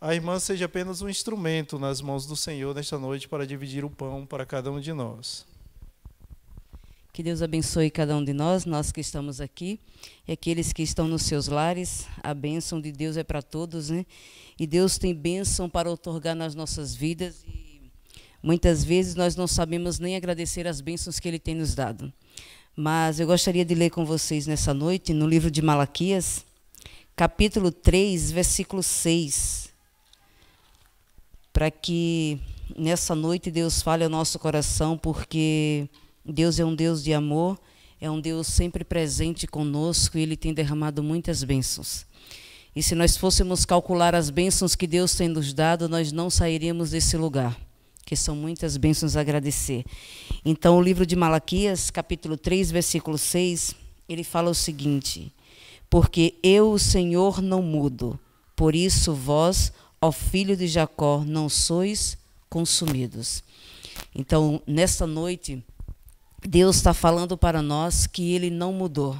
a irmã seja apenas um instrumento nas mãos do Senhor nesta noite para dividir o pão para cada um de nós. Que Deus abençoe cada um de nós, nós que estamos aqui, e aqueles que estão nos seus lares. A bênção de Deus é para todos, né? E Deus tem bênção para outorgar nas nossas vidas, e muitas vezes nós não sabemos nem agradecer as bênçãos que Ele tem nos dado. Mas eu gostaria de ler com vocês nessa noite, no livro de Malaquias, capítulo 3, versículo 6, para que nessa noite Deus fale ao nosso coração, porque Deus é um Deus de amor, é um Deus sempre presente conosco, e Ele tem derramado muitas bênçãos. E se nós fôssemos calcular as bênçãos que Deus tem nos dado, nós não sairíamos desse lugar, que são muitas bênçãos a agradecer. Então, o livro de Malaquias, capítulo 3, versículo 6, ele fala o seguinte: porque eu, o Senhor, não mudo, por isso vós, ó filho de Jacó, não sois consumidos. Então, nesta noite, Deus está falando para nós que Ele não mudou.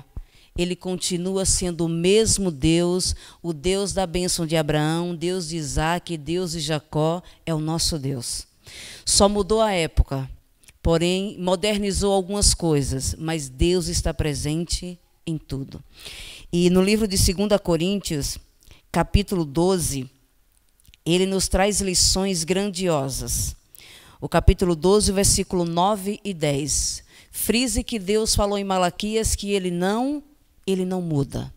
Ele continua sendo o mesmo Deus, o Deus da bênção de Abraão, Deus de Isaac, Deus de Jacó, é o nosso Deus. Só mudou a época, porém modernizou algumas coisas, mas Deus está presente em tudo. E no livro de 2 Coríntios, capítulo 12, ele nos traz lições grandiosas. O capítulo 12, versículo 9 e 10. Frise que Deus falou em Malaquias que ele não muda.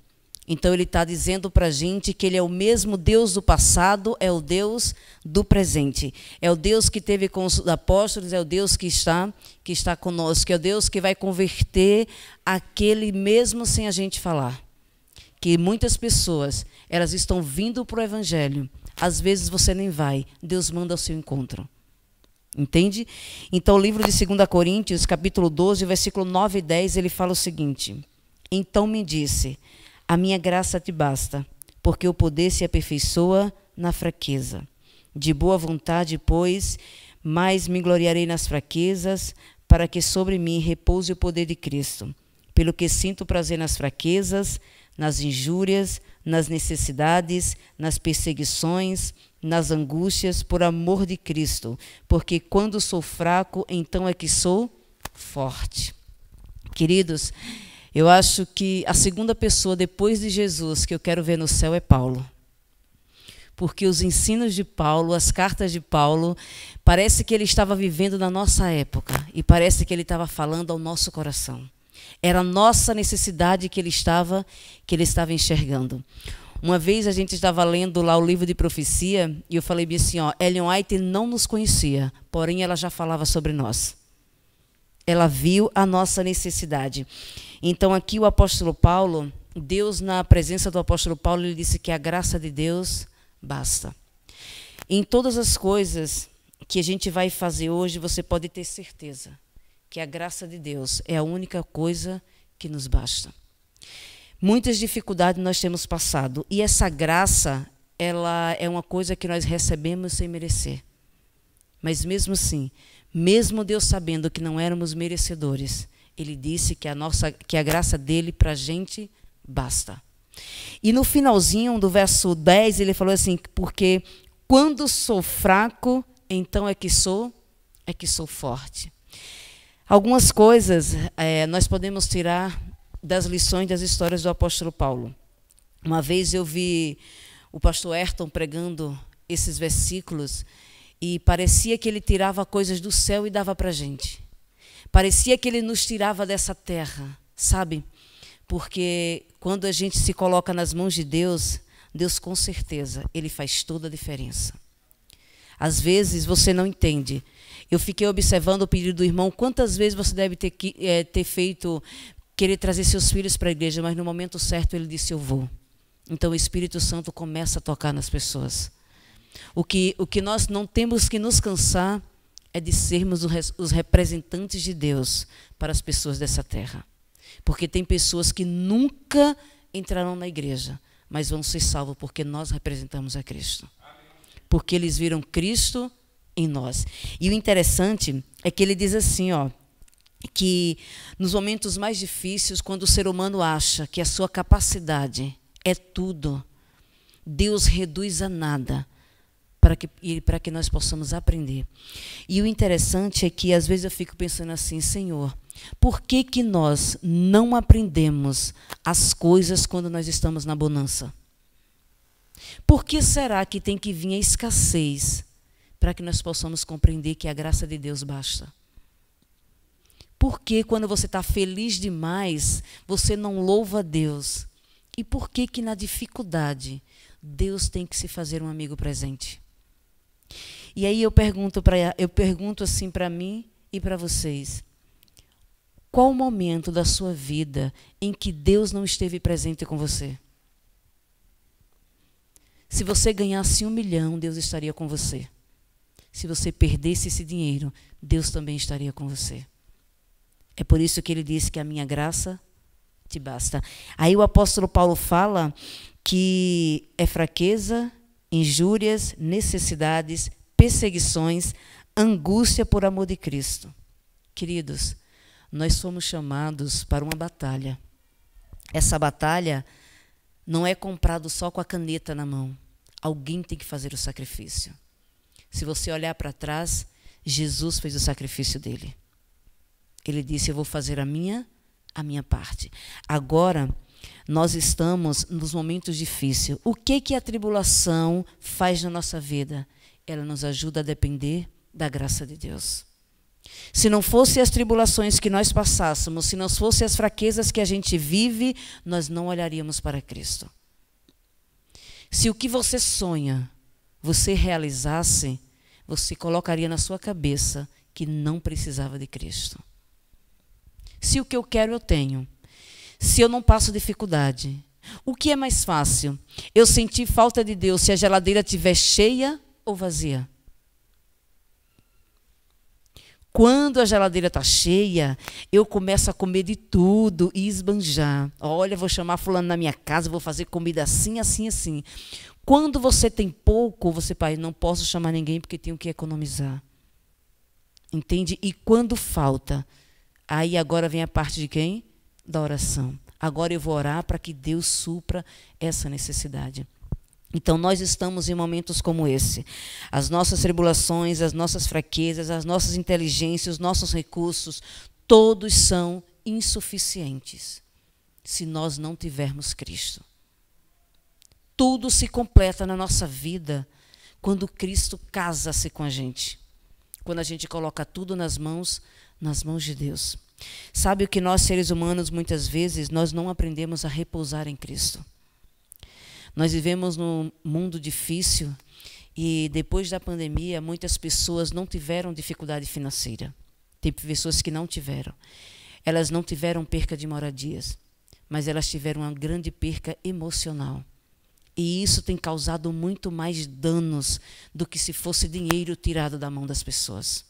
Então ele está dizendo para a gente que Ele é o mesmo Deus do passado, é o Deus do presente. É o Deus que teve com os apóstolos, é o Deus que está conosco, é o Deus que vai converter aquele mesmo sem a gente falar. Que muitas pessoas, elas estão vindo para o Evangelho. Às vezes você nem vai, Deus manda ao seu encontro. Entende? Então o livro de 2 Coríntios, capítulo 12, versículo 9 e 10, ele fala o seguinte: então me disse, a minha graça te basta, porque o poder se aperfeiçoa na fraqueza. De boa vontade, pois, mais me gloriarei nas fraquezas, para que sobre mim repouse o poder de Cristo. Pelo que sinto prazer nas fraquezas, nas injúrias, nas necessidades, nas perseguições, nas angústias, por amor de Cristo, porque quando sou fraco, então é que sou forte. Queridos, eu acho que a segunda pessoa depois de Jesus que eu quero ver no céu é Paulo. Porque os ensinos de Paulo, as cartas de Paulo, parece que ele estava vivendo na nossa época e parece que ele estava falando ao nosso coração. Era a nossa necessidade que ele estava enxergando. Uma vez a gente estava lendo lá o livro de profecia e eu falei bem assim, Ellen White não nos conhecia, porém ela já falava sobre nós. Ela viu a nossa necessidade. Então aqui o apóstolo Paulo, Deus na presença do apóstolo Paulo, ele disse que a graça de Deus basta. Em todas as coisas que a gente vai fazer hoje, você pode ter certeza que a graça de Deus é a única coisa que nos basta. Muitas dificuldades nós temos passado e essa graça, ela é uma coisa que nós recebemos sem merecer. Mas mesmo assim, mesmo Deus sabendo que não éramos merecedores, Ele disse que a graça dele para a gente basta. E no finalzinho do verso 10, ele falou assim, porque quando sou fraco, então é que sou forte. Algumas coisas nós podemos tirar das lições das histórias do apóstolo Paulo. Uma vez eu vi o pastor Ayrton pregando esses versículos e parecia que ele tirava coisas do céu e dava para a gente. Parecia que ele nos tirava dessa terra, sabe? Porque quando a gente se coloca nas mãos de Deus, Deus com certeza, Ele faz toda a diferença. Às vezes você não entende. Eu fiquei observando o pedido do irmão, quantas vezes você deve ter feito, querer trazer seus filhos para a igreja, mas no momento certo ele disse, eu vou. Então o Espírito Santo começa a tocar nas pessoas. O que nós não temos que nos cansar é de sermos os representantes de Deus para as pessoas dessa terra. Porque tem pessoas que nunca entrarão na igreja, mas vão ser salvos porque nós representamos a Cristo. Porque eles viram Cristo em nós. E o interessante é que ele diz assim, que nos momentos mais difíceis, quando o ser humano acha que a sua capacidade é tudo, Deus reduz a nada para que nós possamos aprender. E o interessante é que, às vezes, eu fico pensando assim, Senhor, por que que nós não aprendemos as coisas quando nós estamos na bonança? Por que será que tem que vir a escassez para que nós possamos compreender que a graça de Deus basta? Por que quando você está feliz demais, você não louva a Deus? E por que que na dificuldade, Deus tem que se fazer um amigo presente? E aí eu pergunto assim para mim e para vocês, qual o momento da sua vida em que Deus não esteve presente com você? Se você ganhasse 1 milhão, Deus estaria com você. Se você perdesse esse dinheiro, Deus também estaria com você. É por isso que ele disse que a minha graça te basta. Aí o apóstolo Paulo fala que é fraqueza, injúrias, necessidades, perseguições, angústia por amor de Cristo. Queridos, nós somos chamados para uma batalha. Essa batalha não é comprado só com a caneta na mão. Alguém tem que fazer o sacrifício. Se você olhar para trás, Jesus fez o sacrifício dele. Ele disse, eu vou fazer a minha parte. Agora, nós estamos nos momentos difíceis. O que a tribulação faz na nossa vida? Ela nos ajuda a depender da graça de Deus. Se não fossem as tribulações que nós passássemos, se não fossem as fraquezas que a gente vive, nós não olharíamos para Cristo. Se o que você sonha, você realizasse, você colocaria na sua cabeça que não precisava de Cristo. Se o que eu quero, eu tenho. Se eu não passo dificuldade, o que é mais fácil? Eu sentir falta de Deus se a geladeira estiver cheia ou vazia? Quando a geladeira está cheia, eu começo a comer de tudo e esbanjar. Olha, vou chamar fulano na minha casa, vou fazer comida assim, assim, assim. Quando você tem pouco, você, pai, não posso chamar ninguém porque tenho que economizar. Entende? E quando falta, aí agora vem a parte de quem? Da oração. Agora eu vou orar para que Deus supra essa necessidade. Então, nós estamos em momentos como esse. As nossas tribulações, as nossas fraquezas, as nossas inteligências, os nossos recursos, todos são insuficientes se nós não tivermos Cristo. Tudo se completa na nossa vida quando Cristo casa-se com a gente. Quando a gente coloca tudo nas mãos de Deus. Sabe o que nós, seres humanos, muitas vezes, nós não aprendemos a repousar em Cristo. Nós vivemos num mundo difícil e depois da pandemia muitas pessoas não tiveram dificuldade financeira. Tem pessoas que não tiveram. Elas não tiveram perca de moradias, mas elas tiveram uma grande perca emocional. E isso tem causado muito mais danos do que se fosse dinheiro tirado da mão das pessoas.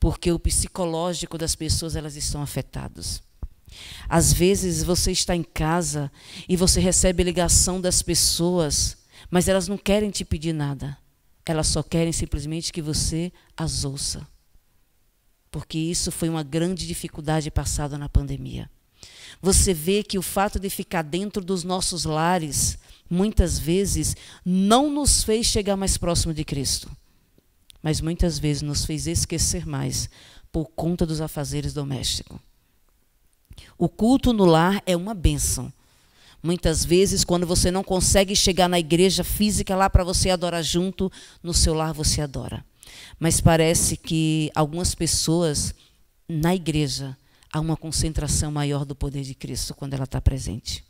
Porque o psicológico das pessoas, elas estão afetadas. Às vezes você está em casa e você recebe ligação das pessoas, mas elas não querem te pedir nada. Elas só querem simplesmente que você as ouça. Porque isso foi uma grande dificuldade passada na pandemia. Você vê que o fato de ficar dentro dos nossos lares, muitas vezes, não nos fez chegar mais próximo de Cristo. Mas muitas vezes nos fez esquecer mais por conta dos afazeres domésticos. O culto no lar é uma bênção. Muitas vezes, quando você não consegue chegar na igreja física lá para você adorar junto, no seu lar você adora. Mas parece que algumas pessoas, na igreja, há uma concentração maior do poder de Cristo quando ela está presente.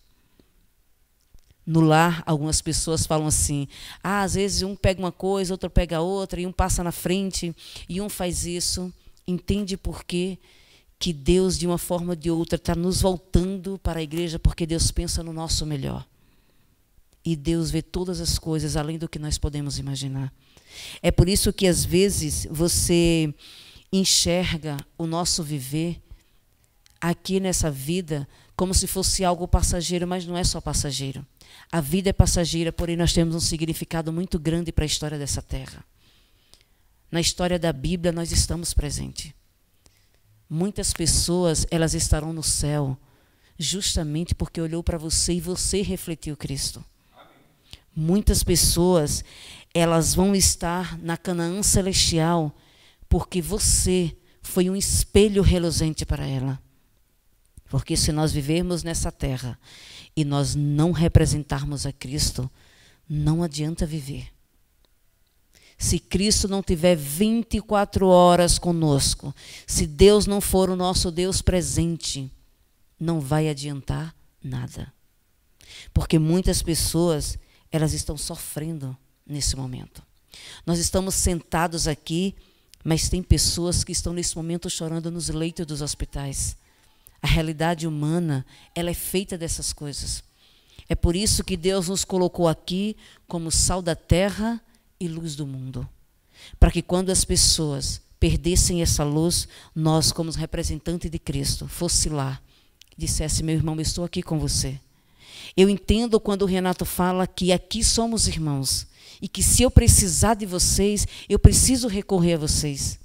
No lar, algumas pessoas falam assim, às vezes um pega uma coisa, outro pega outra, e um passa na frente, e um faz isso. Entende por quê? Que Deus, de uma forma ou de outra, está nos voltando para a igreja, porque Deus pensa no nosso melhor. E Deus vê todas as coisas, além do que nós podemos imaginar. É por isso que, às vezes, você enxerga o nosso viver aqui nessa vida como se fosse algo passageiro, mas não é só passageiro. A vida é passageira, porém nós temos um significado muito grande para a história dessa terra. Na história da Bíblia, nós estamos presentes. Muitas pessoas, elas estarão no céu justamente porque olhou para você e você refletiu Cristo. Amém. Muitas pessoas, elas vão estar na Canaã celestial, porque você foi um espelho reluzente para ela. Porque se nós vivermos nessa terra e nós não representarmos a Cristo, não adianta viver. Se Cristo não tiver 24 horas conosco, se Deus não for o nosso Deus presente, não vai adiantar nada. Porque muitas pessoas, elas estão sofrendo nesse momento. Nós estamos sentados aqui, mas tem pessoas que estão nesse momento chorando nos leitos dos hospitais. A realidade humana, ela é feita dessas coisas. É por isso que Deus nos colocou aqui como sal da terra e luz do mundo. Para que quando as pessoas perdessem essa luz, nós, como representantes de Cristo, fosse lá e dissesse: meu irmão, eu estou aqui com você. Eu entendo quando o Renato fala que aqui somos irmãos e que se eu precisar de vocês, eu preciso recorrer a vocês.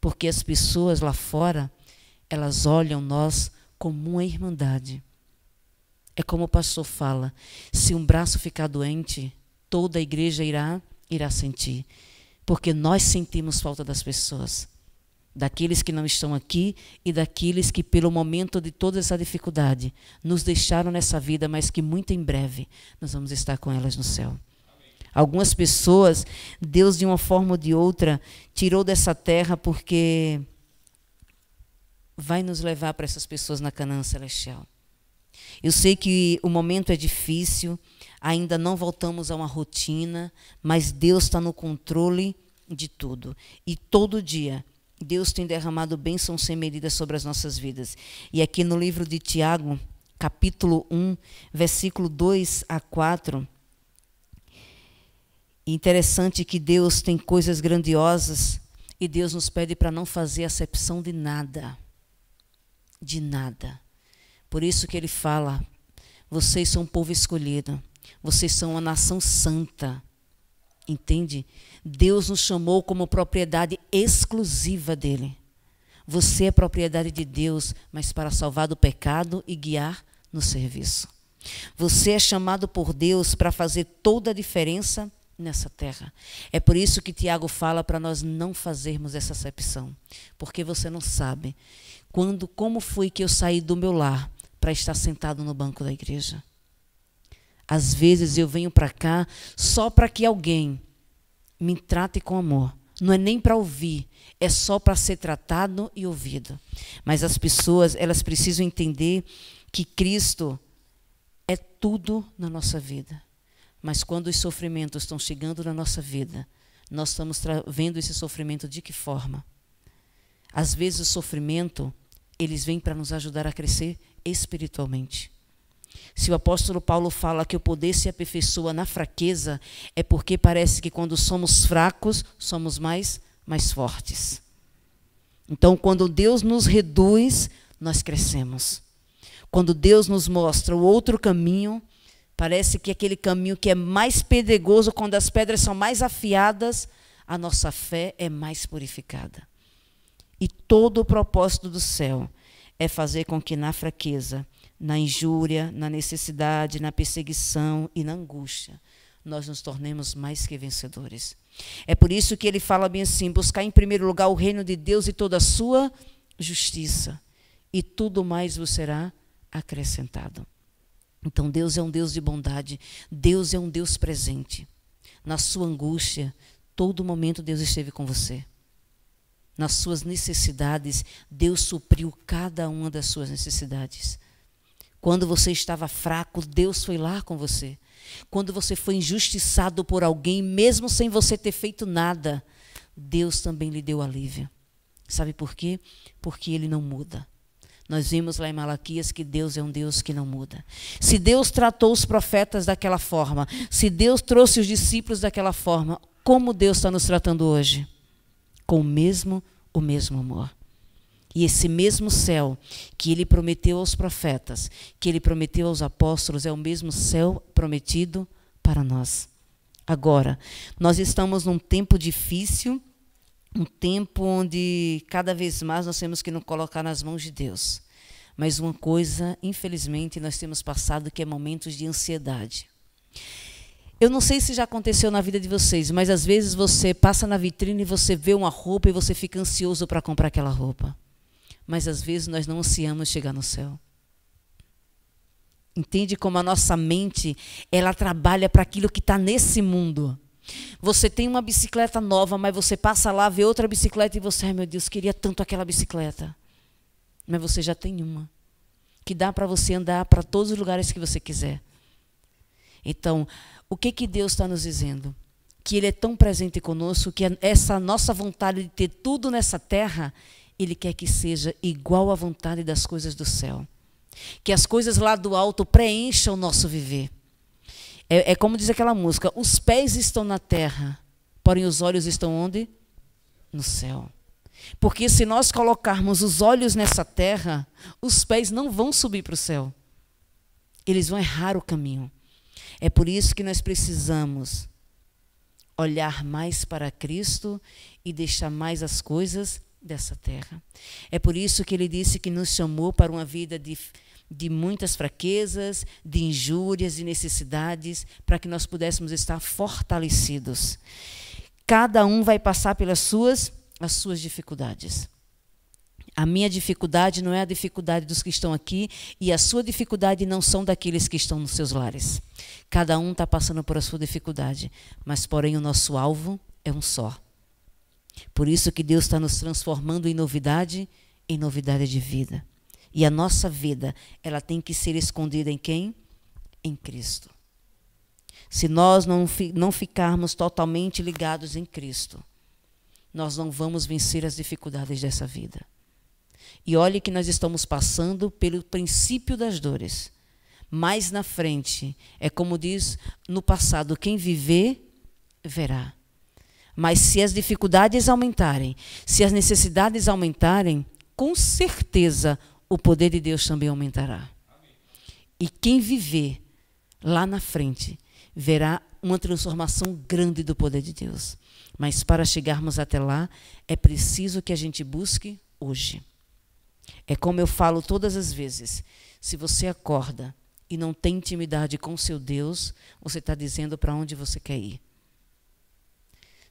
Porque as pessoas lá fora, elas olham nós como uma irmandade. É como o pastor fala, se um braço ficar doente, toda a igreja irá sentir. Porque nós sentimos falta das pessoas. Daqueles que não estão aqui e daqueles que, pelo momento de toda essa dificuldade, nos deixaram nessa vida, mas que muito em breve nós vamos estar com elas no céu. Algumas pessoas, Deus, de uma forma ou de outra, tirou dessa terra porque vai nos levar para essas pessoas na Canaã celestial. Eu sei que o momento é difícil, ainda não voltamos a uma rotina, mas Deus está no controle de tudo. E todo dia, Deus tem derramado bênçãos sem medida sobre as nossas vidas. E aqui no livro de Tiago, capítulo 1, versículo 2 a 4, interessante que Deus tem coisas grandiosas e Deus nos pede para não fazer acepção de nada. De nada. Por isso que ele fala, vocês são um povo escolhido, vocês são uma nação santa. Entende? Deus nos chamou como propriedade exclusiva dele. Você é propriedade de Deus, mas para salvar do pecado e guiar no serviço. Você é chamado por Deus para fazer toda a diferença nessa terra. É por isso que Tiago fala para nós não fazermos essa acepção. Porque você não sabe como foi que eu saí do meu lar para estar sentado no banco da igreja. Às vezes eu venho para cá só para que alguém me trate com amor. Não é nem para ouvir, é só para ser tratado e ouvido. Mas as pessoas, elas precisam entender que Cristo é tudo na nossa vida. Mas quando os sofrimentos estão chegando na nossa vida, nós estamos vendo esse sofrimento de que forma? Às vezes o sofrimento, eles vêm para nos ajudar a crescer espiritualmente. Se o apóstolo Paulo fala que o poder se aperfeiçoa na fraqueza, é porque parece que quando somos fracos, somos mais fortes. Então, quando Deus nos reduz, nós crescemos. Quando Deus nos mostra o outro caminho, parece que aquele caminho que é mais pedregoso, quando as pedras são mais afiadas, a nossa fé é mais purificada. E todo o propósito do céu é fazer com que na fraqueza, na injúria, na necessidade, na perseguição e na angústia, nós nos tornemos mais que vencedores. É por isso que ele fala bem assim, buscar em primeiro lugar o reino de Deus e toda a sua justiça, e tudo mais vos será acrescentado. Então Deus é um Deus de bondade, Deus é um Deus presente. Na sua angústia, todo momento Deus esteve com você. Nas suas necessidades, Deus supriu cada uma das suas necessidades. Quando você estava fraco, Deus foi lá com você. Quando você foi injustiçado por alguém, mesmo sem você ter feito nada, Deus também lhe deu alívio. Sabe por quê? Porque Ele não muda. Nós vimos lá em Malaquias que Deus é um Deus que não muda. Se Deus tratou os profetas daquela forma, se Deus trouxe os discípulos daquela forma, como Deus está nos tratando hoje? Com o mesmo amor. E esse mesmo céu que Ele prometeu aos profetas, que Ele prometeu aos apóstolos, é o mesmo céu prometido para nós. Agora, nós estamos num tempo difícil, um tempo onde cada vez mais nós temos que nos colocar nas mãos de Deus. Mas uma coisa, infelizmente, nós temos passado que é momentos de ansiedade. Eu não sei se já aconteceu na vida de vocês, mas às vezes você passa na vitrine e você vê uma roupa e você fica ansioso para comprar aquela roupa. Mas às vezes nós não ansiamos chegar no céu. Entende como a nossa mente, ela trabalha para aquilo que está nesse mundo. Você tem uma bicicleta nova, mas você passa lá, vê outra bicicleta e você, ai meu Deus, queria tanto aquela bicicleta. Mas você já tem uma, que dá para você andar para todos os lugares que você quiser. Então, o que Deus está nos dizendo? Que Ele é tão presente conosco, que essa nossa vontade de ter tudo nessa terra, Ele quer que seja igual à vontade das coisas do céu. Que as coisas lá do alto preencham o nosso viver. É como diz aquela música, os pés estão na terra, porém os olhos estão onde? No céu. Porque se nós colocarmos os olhos nessa terra, os pés não vão subir para o céu. Eles vão errar o caminho. É por isso que nós precisamos olhar mais para Cristo e deixar mais as coisas dessa terra. É por isso que Ele disse que nos chamou para uma vida de muitas fraquezas, de injúrias e necessidades, para que nós pudéssemos estar fortalecidos. Cada um vai passar pelas suas dificuldades. A minha dificuldade não é a dificuldade dos que estão aqui e a sua dificuldade não são daqueles que estão nos seus lares. Cada um está passando por a sua dificuldade, mas porém o nosso alvo é um só. Por isso que Deus está nos transformando em novidade de vida. E a nossa vida, ela tem que ser escondida em quem? Em Cristo. Se nós não ficarmos totalmente ligados em Cristo, nós não vamos vencer as dificuldades dessa vida. E olhe que nós estamos passando pelo princípio das dores. Mais na frente, é como diz no passado, quem viver, verá. Mas se as dificuldades aumentarem, se as necessidades aumentarem, com certeza o poder de Deus também aumentará. E quem viver lá na frente, verá uma transformação grande do poder de Deus. Mas para chegarmos até lá, é preciso que a gente busque hoje. É como eu falo todas as vezes, se você acorda e não tem intimidade com o seu Deus, você está dizendo para onde você quer ir.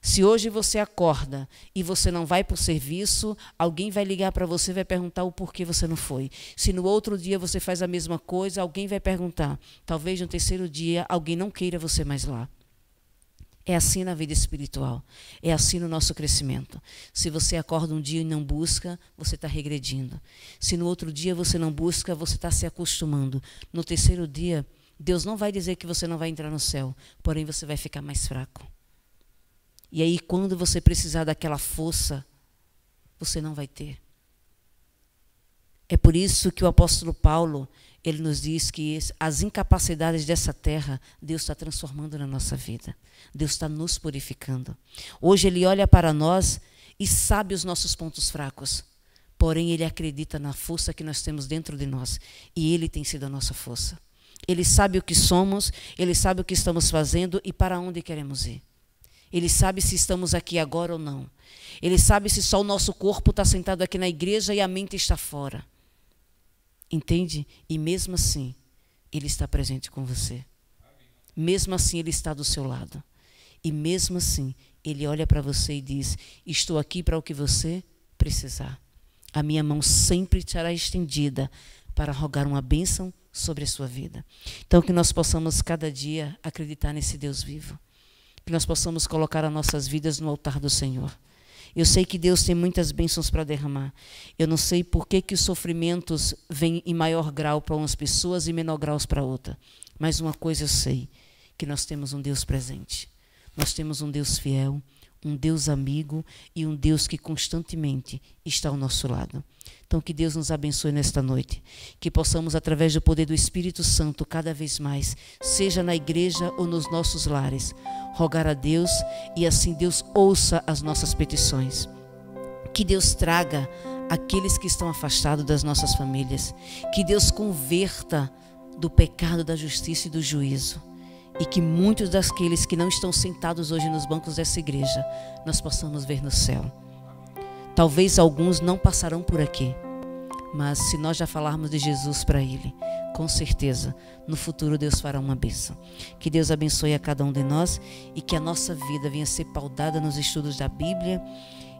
Se hoje você acorda e você não vai para o serviço, alguém vai ligar para você e vai perguntar o porquê você não foi. Se no outro dia você faz a mesma coisa, alguém vai perguntar. Talvez no terceiro dia alguém não queira você mais lá. É assim na vida espiritual. É assim no nosso crescimento. Se você acorda um dia e não busca, você está regredindo. Se no outro dia você não busca, você está se acostumando. No terceiro dia, Deus não vai dizer que você não vai entrar no céu, porém você vai ficar mais fraco. E aí, quando você precisar daquela força, você não vai ter. É por isso que o apóstolo Paulo, ele nos diz que as incapacidades dessa terra, Deus está transformando na nossa vida. Deus está nos purificando. Hoje ele olha para nós e sabe os nossos pontos fracos. Porém, ele acredita na força que nós temos dentro de nós. E ele tem sido a nossa força. Ele sabe o que somos, ele sabe o que estamos fazendo e para onde queremos ir. Ele sabe se estamos aqui agora ou não. Ele sabe se só o nosso corpo está sentado aqui na igreja e a mente está fora. Entende? E mesmo assim, Ele está presente com você. Mesmo assim, Ele está do seu lado. E mesmo assim, Ele olha para você e diz, estou aqui para o que você precisar. A minha mão sempre estará estendida para rogar uma bênção sobre a sua vida. Então, que nós possamos cada dia acreditar nesse Deus vivo. Que nós possamos colocar as nossas vidas no altar do Senhor. Eu sei que Deus tem muitas bênçãos para derramar. Eu não sei por que os sofrimentos vêm em maior grau para umas pessoas e menor graus para outra. Mas uma coisa eu sei, que nós temos um Deus presente. Nós temos um Deus fiel, um Deus amigo e um Deus que constantemente está ao nosso lado. Então, que Deus nos abençoe nesta noite. Que possamos, através do poder do Espírito Santo, cada vez mais, seja na igreja ou nos nossos lares, rogar a Deus e assim Deus ouça as nossas petições. Que Deus traga aqueles que estão afastados das nossas famílias. Que Deus converta do pecado, da justiça e do juízo. E que muitos daqueles que não estão sentados hoje nos bancos dessa igreja, nós possamos ver no céu. Talvez alguns não passarão por aqui, Mas se nós já falarmos de Jesus para ele, com certeza, no futuro Deus fará uma bênção. Que Deus abençoe a cada um de nós e que a nossa vida venha ser paudada nos estudos da Bíblia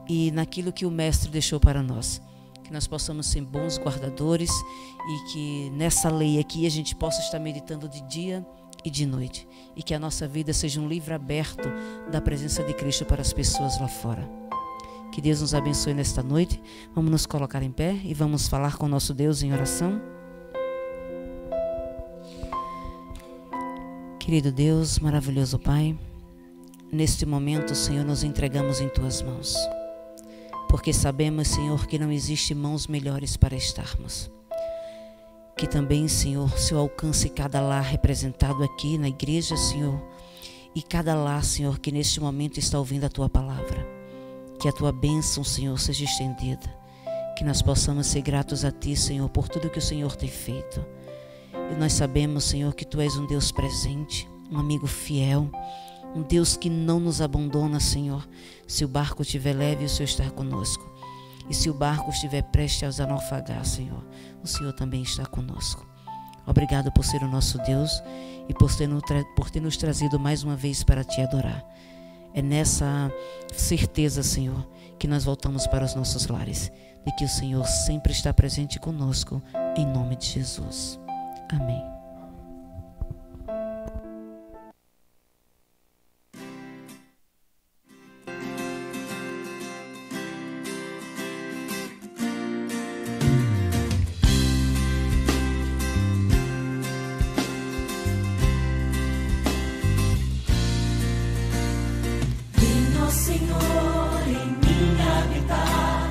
e naquilo que o Mestre deixou para nós. Que nós possamos ser bons guardadores e que nessa lei aqui a gente possa estar meditando de dia e de noite. E que a nossa vida seja um livro aberto da presença de Cristo para as pessoas lá fora. Que Deus nos abençoe nesta noite. Vamos nos colocar em pé e vamos falar com o nosso Deus em oração. Querido Deus, maravilhoso Pai, neste momento, Senhor, nos entregamos em Tuas mãos. Porque sabemos, Senhor, que não existe mãos melhores para estarmos. Que também, Senhor, se alcance cada lar representado aqui na igreja, Senhor, e cada lar, Senhor, que neste momento está ouvindo a Tua palavra. Que a Tua bênção, Senhor, seja estendida. Que nós possamos ser gratos a Ti, Senhor, por tudo que o Senhor tem feito. E nós sabemos, Senhor, que Tu és um Deus presente, um amigo fiel, um Deus que não nos abandona, Senhor. Se o barco estiver leve, o Senhor está conosco. E se o barco estiver prestes a naufragar, Senhor, o Senhor também está conosco. Obrigado por ser o nosso Deus e por ter nos trazido mais uma vez para Te adorar. É nessa certeza, Senhor, que nós voltamos para os nossos lares, de que o Senhor sempre está presente conosco, em nome de Jesus. Amém. Senhor, em mim habitar,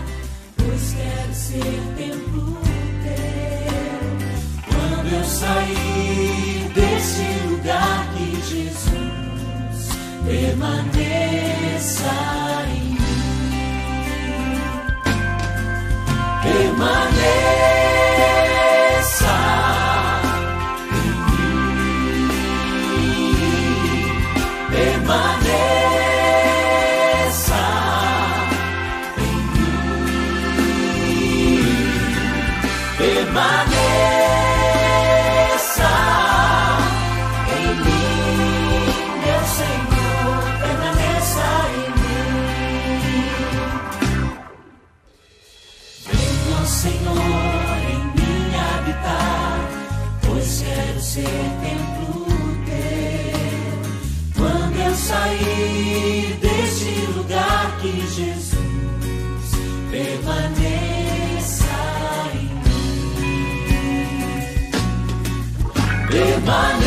pois quero ser templo Teu. Quando eu sair deste lugar, que Jesus permaneça em mim. Permaneça em mim. Permaneça. Permaneça em mim, meu Senhor, permaneça em mim. Venha, Senhor, em mim habitar, pois quero ser templo Teu. Quando eu sair deste lugar, que Jesus permaneça. Permaneça